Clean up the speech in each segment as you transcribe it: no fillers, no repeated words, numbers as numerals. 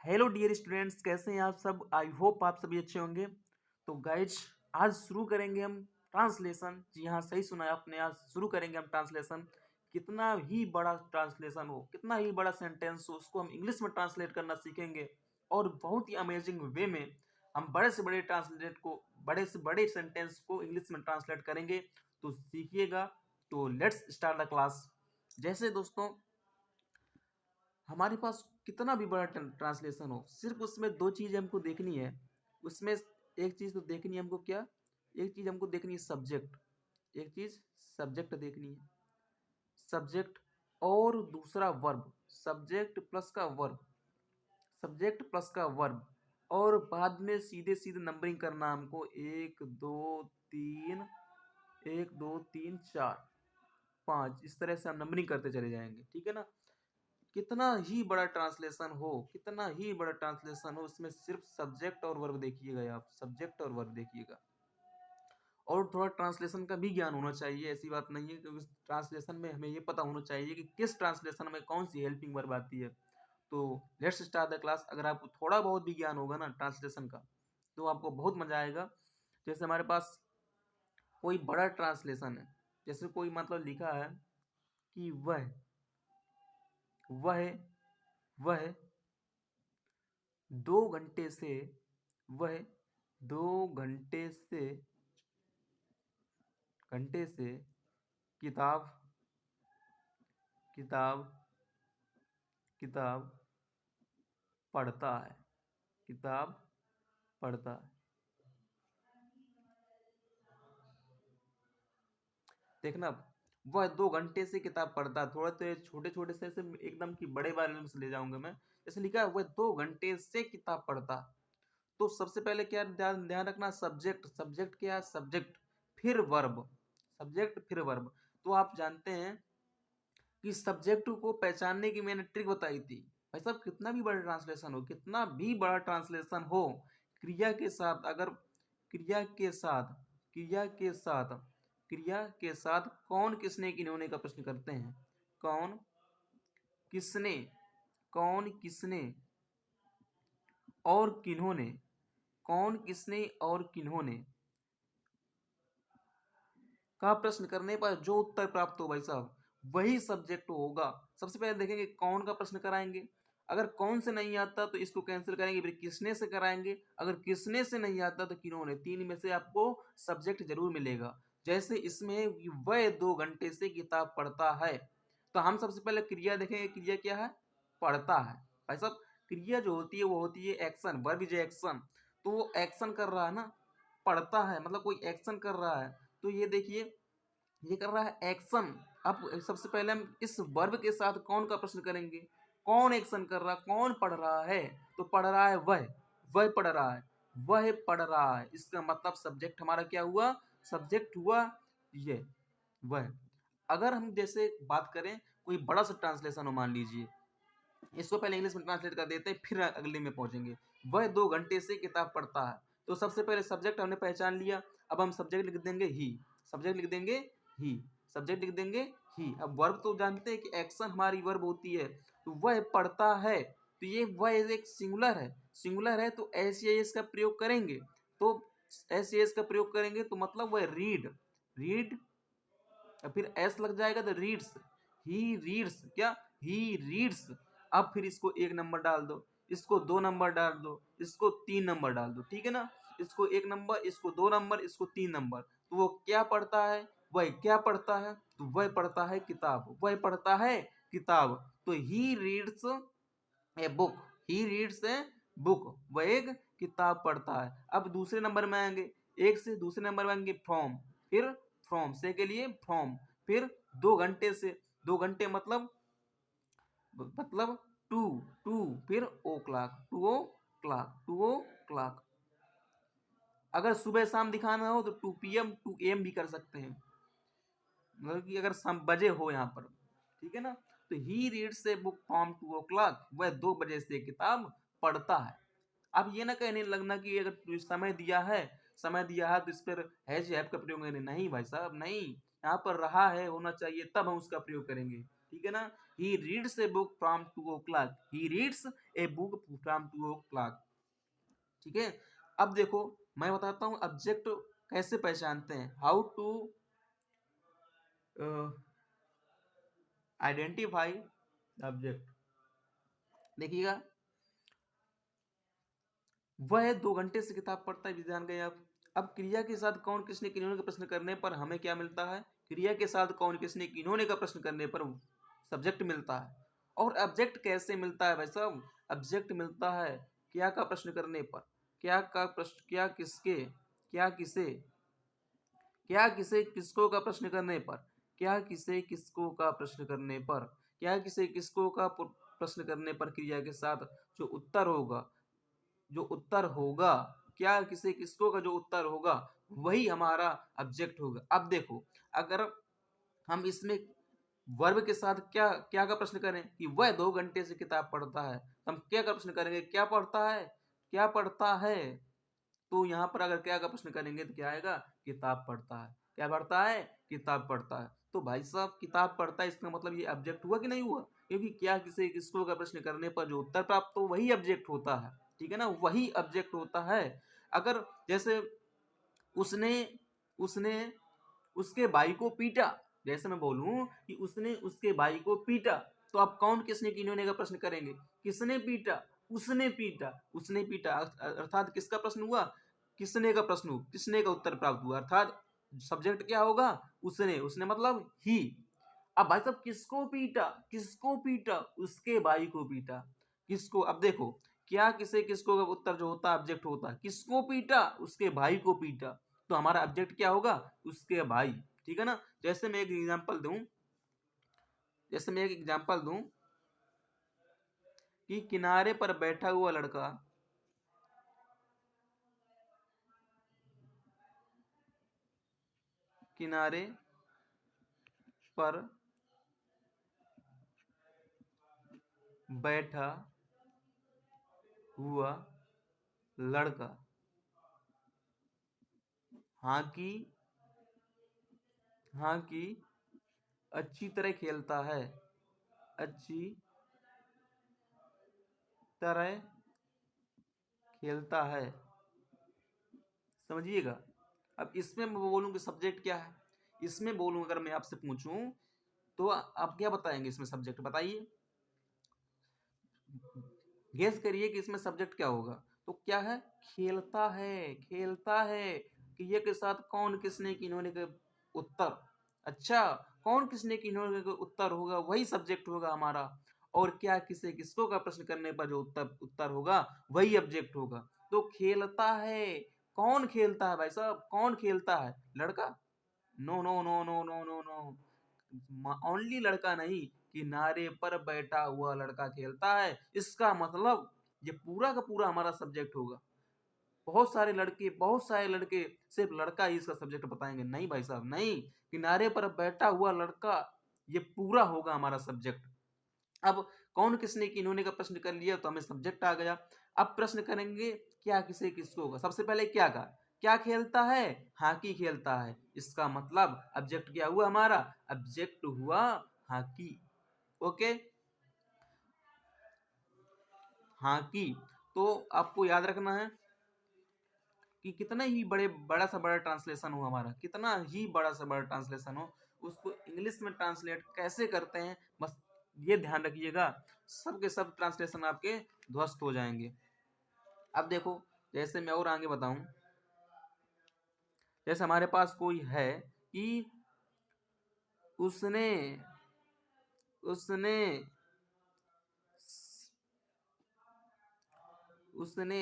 Hello dear students, कैसे हैं आप सब। आई होप आप सभी अच्छे होंगे। तो गाइज, आज शुरू करेंगे हम ट्रांसलेशन। जी हाँ, सही सुना है आपने, आज शुरू करेंगे हम ट्रांसलेशन। कितना ही बड़ा ट्रांसलेशन हो, कितना ही बड़ा सेंटेंस हो, उसको हम इंग्लिश में ट्रांसलेट करना सीखेंगे। और बहुत ही अमेजिंग वे में हम बड़े से बड़े ट्रांसलेट को, बड़े से बड़े सेंटेंस को इंग्लिश में ट्रांसलेट करेंगे। तो सीखिएगा। तो लेट्स स्टार्ट द क्लास। जैसे दोस्तों, हमारे पास कितना भी बड़ा ट्रांसलेशन हो, सिर्फ उसमें दो चीज़ हमको देखनी है। उसमें एक चीज़ तो देखनी है हमको, क्या? एक चीज़ हमको देखनी है सब्जेक्ट। एक चीज़ सब्जेक्ट देखनी है, सब्जेक्ट। और दूसरा वर्ब, सब्जेक्ट प्लस का वर्ब, सब्जेक्ट प्लस का वर्ब। और बाद में सीधे सीधे नंबरिंग करना हमको, एक दो तीन, एक दो तीन चार पाँच, इस तरह से हम नंबरिंग करते चले जाएंगे। ठीक है ना। कितना ही बड़ा ट्रांसलेशन हो, कितना ही बड़ा ट्रांसलेशन हो, उसमें सिर्फ सब्जेक्ट और वर्ब देखिएगा। आप सब्जेक्ट और वर्ब देखिएगा। और थोड़ा ट्रांसलेशन का भी ज्ञान होना चाहिए, ऐसी बात नहीं है कि उस ट्रांसलेशन में हमें ये पता होना चाहिए कि किस ट्रांसलेशन में कौन सी हेल्पिंग वर्ब आती है। तो लेट्स स्टार्ट द क्लास। अगर आपको थोड़ा बहुत भी ज्ञान होगा ना ट्रांसलेशन का, तो आपको बहुत मजा आएगा। जैसे हमारे पास कोई बड़ा ट्रांसलेशन है, जैसे कोई मतलब लिखा है कि वह वह 2 घंटे से, वह 2 घंटे से किताब किताब किताब पढ़ता है, किताब पढ़ता है। देखना, वह 2 घंटे से किताब पढ़ता है। थोड़ा तो छोटे छोटे से ऐसे एकदम की बड़े बारे में से ले जाऊंगा मैं। जैसे लिखा है वह 2 घंटे से किताब पढ़ता। तो सबसे पहले क्या ध्यान ध्यान रखना, सब्जेक्ट। सब्जेक्ट क्या है? सब्जेक्ट, फिर वर्ब, सब्जेक्ट फिर वर्ब। तो आप जानते हैं कि सब्जेक्ट को पहचानने की मैंने ट्रिक बताई थी। भाई साहब, कितना भी बड़ा ट्रांसलेशन हो, कितना भी बड़ा ट्रांसलेशन हो, क्रिया के साथ अगर, क्रिया के साथ क्रिया के साथ क्रिया के साथ कौन किसने किन्होंने का प्रश्न करते हैं। कौन किसने, कौन किसने और किन्होंने, कौन किसने और किन्होंने का प्रश्न करने पर जो उत्तर प्राप्त हो भाई साहब, वही सब्जेक्ट होगा। सबसे पहले देखेंगे कौन का प्रश्न कराएंगे। अगर कौन से नहीं आता तो इसको कैंसिल करेंगे, फिर किसने से कराएंगे। अगर किसने से नहीं आता तो किन्होंने। तीन में से आपको सब्जेक्ट जरूर मिलेगा। जैसे इसमें वह 2 घंटे से किताब पढ़ता है, तो हम सबसे पहले क्रिया देखेंगे। क्रिया क्या है? पढ़ता है। भाई साहब, क्रिया जो होती है वो होती है एक्शन, वर्ब इज एक्शन। तो वो एक्शन कर रहा है ना, पढ़ता है मतलब कोई एक्शन कर रहा है। तो ये देखिए, ये कर रहा है एक्शन। अब सबसे पहले हम इस वर्ब के साथ कौन का प्रश्न करेंगे। कौन एक्शन कर रहा है, कौन पढ़ रहा है? तो पढ़ रहा है वह पढ़ रहा है, वह पढ़ रहा है। इसका मतलब सब्जेक्ट हमारा क्या हुआ? सब्जेक्ट हुआ ये, वह। अगर हम जैसे बात करें कोई बड़ा सा ट्रांसलेशन हो, मान लीजिए, इसको पहले इंग्लिश में ट्रांसलेट कर देते हैं, फिर अगले में पहुंचेंगे। वह 2 घंटे से किताब पढ़ता है। तो सबसे पहले सब्जेक्ट हमने पहचान लिया। अब हम सब्जेक्ट लिख देंगे ही, सब्जेक्ट लिख देंगे ही, सब्जेक्ट लिख देंगे ही। अब वर्ब तो जानते हैं कि एक्शन हमारी वर्ब होती है। तो वह पढ़ता है, तो ये वह एक सिंगुलर है। सिंगुलर है तो एस या एस का प्रयोग करेंगे। तो एस या एस का प्रयोग करेंगे तो मतलब वह रीड, रीड, और फिर एस लग जाएगा तो रीड्स। ही रीड्स, क्या? He reads. अब फिर इसको 1 नंबर डाल दो, इसको 2 नंबर डाल दो, इसको 3 नंबर डाल दो। ठीक है ना। इसको 1 नंबर, इसको 2 नंबर, इसको 3 नंबर। तो वो क्या पढ़ता है? वह क्या पढ़ता है? तो वह पढ़ता है किताब, वह पढ़ता है किताब। तो he reads a book, he reads a book, वह एक किताब पढ़ता है। अब दूसरे नंबर में आएंगे, एक से दूसरे नंबर में आएंगे फ्रॉम, फिर फ्रॉम से के लिए फ्रॉम, फिर 2 घंटे से। 2 घंटे मतलब टू, टू, फिर o'clock, two o'clock, two o'clock. अगर सुबह शाम दिखाना हो तो 2 PM 2 AM भी कर सकते हैं, मतलब कि अगर बजे हो यहाँ पर। ठीक है ना। तो he reads a book from 2 o'clock, वह 2 बजे से किताब पढ़ता है। अब ये ना कहने लगना कि अगर समय दिया है, समय दिया है तो इस पर हैज हैव का प्रयोग करेंगे। नहीं भाई साहब, नहीं। यहाँ पर रहा है होना चाहिए, तब हम उसका प्रयोग करेंगे। ठीक है ना। He reads a book from 2 o'clock, he reads a book from 2 o'clock। ठीक है। अब देखो मैं बताता हूँ ऑब्जेक्ट कैसे पहचानते हैं, हाउ टू आइडेंटिफाई ऑब्जेक्ट। देखिएगा, वह 2 घंटे से किताब पढ़ता है, विधान गए आप। अब क्रिया के साथ कौन किसने किन्होंने का प्रश्न करने पर हमें क्या मिलता है, क्रिया के साथ कौन किसने किन्होंने का प्रश्न करने पर सब्जेक्ट मिलता है। और ऑब्जेक्ट कैसे मिलता है भाई साहब, ऑब्जेक्ट मिलता है क्या का प्रश्न करने पर, क्या का प्रश्न, क्या किसके, क्या किसे, क्या किसे किसको का प्रश्न करने पर, क्या किसे किसको का प्रश्न करने पर, क्या किसे किसको का प्रश्न करने पर क्रिया के साथ जो उत्तर होगा, जो उत्तर होगा, क्या किसे किसको का जो उत्तर होगा वही हमारा ऑब्जेक्ट होगा। अब देखो अगर हम इसमें वर्ब के साथ क्या क्या का प्रश्न करें कि वह 2 घंटे से किताब पढ़ता है, तो हम क्या का प्रश्न करेंगे, क्या पढ़ता है, क्या पढ़ता है। तो यहाँ पर अगर क्या का प्रश्न करेंगे तो क्या आएगा, किताब पढ़ता है। क्या पढ़ता है, किताब पढ़ता है। तो भाई साहब किताब पढ़ता है इसका मतलब ये ऑब्जेक्ट हुआ कि नहीं हुआ, क्योंकि क्या किसे किसको का प्रश्न करने पर जो उत्तर प्राप्त हो वही ऑब्जेक्ट होता है। ठीक है ना, वही ऑब्जेक्ट होता है। अगर जैसे उसने उसने उसके भाई को पीटा, जैसे मैं बोलूं कि उसने उसके भाई को पीटा, तो आप कौन किसने किन्होंने का प्रश्न करेंगे, किसने पीटा, उसने पीटा, उसने पीटा, अर्थात किसका प्रश्न हुआ, किसने का प्रश्न हुआ, किसने का उत्तर प्राप्त हुआ, अर्थात सब्जेक्ट क्या होगा, उसने, उसने मतलब ही। अब भाई साहब किसको पीटा, किसको पीटा, उसके भाई को पीटा, किसको। अब देखो क्या किसे किसको का उत्तर जो होता है ऑब्जेक्ट होता है, किसको पीटा, उसके भाई को पीटा, तो हमारा ऑब्जेक्ट क्या होगा, उसके भाई। ठीक है ना। जैसे मैं एक एग्जांपल दूं, जैसे मैं एक एग्जांपल दूं कि किनारे पर बैठा हुआ लड़का, किनारे पर बैठा हुआ लड़का हॉकी, हॉकी अच्छी तरह खेलता है, अच्छी तरह खेलता है। समझिएगा। अब इसमें मैं बोलूँ कि सब्जेक्ट क्या है, इसमें बोलूँ अगर मैं आपसे पूछूं तो आप क्या बताएंगे इसमें सब्जेक्ट, बताइए, गेस करिए कि इसमें सब्जेक्ट क्या होगा। तो क्या है, खेलता है, खेलता है। क्रिया के साथ कौन किसने किन्होंने के उत्तर, अच्छा कौन किसने किन्होंने के उत्तर होगा वही सब्जेक्ट होगा हमारा। और क्या किसे किसको का प्रश्न करने पर जो उत्तर उत्तर होगा वही ऑब्जेक्ट होगा। तो खेलता है, कौन खेलता है भाई साहब, कौन खेलता है, लड़का, no no no no no no no, only लड़का नहीं, किनारे पर बैठा हुआ लड़का खेलता है, इसका मतलब ये पूरा का पूरा हमारा सब्जेक्ट होगा। बहुत सारे लड़के, बहुत सारे लड़के सिर्फ लड़का ही इसका सब्जेक्ट बताएंगे, नहीं भाई साहब नहीं, किनारे पर बैठा हुआ लड़का ये पूरा होगा हमारा सब्जेक्ट। अब कौन किसने किन्होंने का प्रश्न कर लिया तो हमें सब्जेक्ट आ गया। अब प्रश्न करेंगे क्या किसे किसको होगा, सबसे पहले क्या का, क्या खेलता है, हॉकी खेलता है, इसका मतलब ऑब्जेक्ट क्या हुआ हमारा, ऑब्जेक्ट हुआ हॉकी। Okay, hockey. तो आपको याद रखना है कि कितना ही बड़ा सा बड़ा ट्रांसलेशन हो हमारा, कितना ही बड़ा सा बड़ा ट्रांसलेशन हो, उसको इंग्लिश में ट्रांसलेट कैसे करते हैं बस ये ध्यान रखिएगा, सब के सब ट्रांसलेशन आपके ध्वस्त हो जाएंगे। अब देखो जैसे मैं और आगे बताऊं, जैसे हमारे पास कोई है कि उसने उसने उसने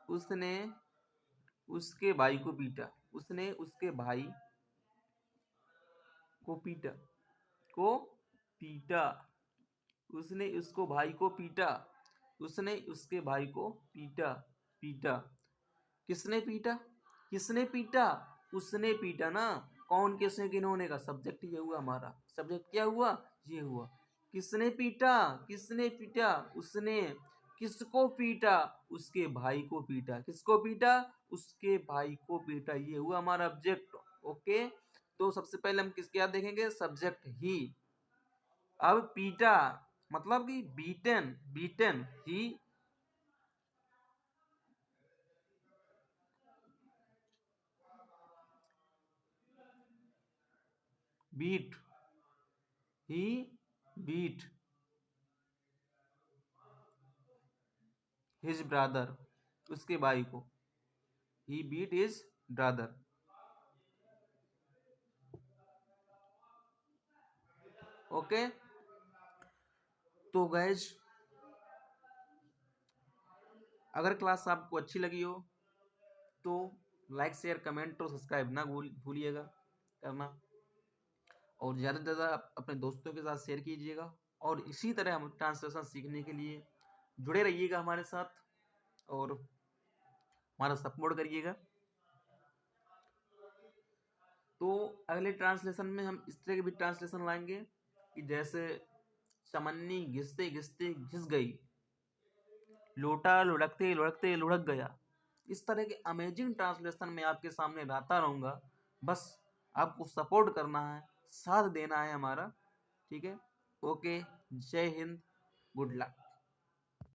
उसने उसके भाई को पीटा, उसने उसके भाई को पीटा, को पीटा, उसने उसको भाई को पीटा, उसने उसके भाई को पीटा, पीटा, किसने पीटा, किसने पीटा, उसने पीटा ना, कौन किसने किन्होंने का सब्जेक्ट ये हुआ हमारा, सब्जेक्ट क्या हुआ, ये हुआ। किसने पीटा, किसने पीटा, उसने, किसको पीटा? उसके भाई को पीटा। किसको पीटा? उसके भाई को पीटा। ये हुआ हमारा ऑब्जेक्ट। ओके, तो सबसे पहले हम क्या देखेंगे? सब्जेक्ट ही। अब पीटा मतलब कि बीटन, बीटन ही, बीट, ही बीट हिज ब्रदर, उसके भाई को। ही बीट हिज ब्रदर। ओके, तो गैज अगर क्लास आपको अच्छी लगी हो तो लाइक शेयर कमेंट और सब्सक्राइब ना भूलिएगा करना, और ज़्यादा से ज़्यादा अपने दोस्तों के साथ शेयर कीजिएगा। और इसी तरह हम ट्रांसलेशन सीखने के लिए जुड़े रहिएगा हमारे साथ, और हमारा सपोर्ट करिएगा। तो अगले ट्रांसलेशन में हम इस तरह के भी ट्रांसलेशन लाएंगे कि जैसे चमन्नी घिसते घिसते घिस गई, लोटा लुढ़कते लुढ़कते लुढ़क गया। इस तरह के अमेजिंग ट्रांसलेशन में आपके सामने लाता रहूँगा। बस आपको सपोर्ट करना है, साथ देना है हमारा। ठीक है, ओके, जय हिंद, गुड लक।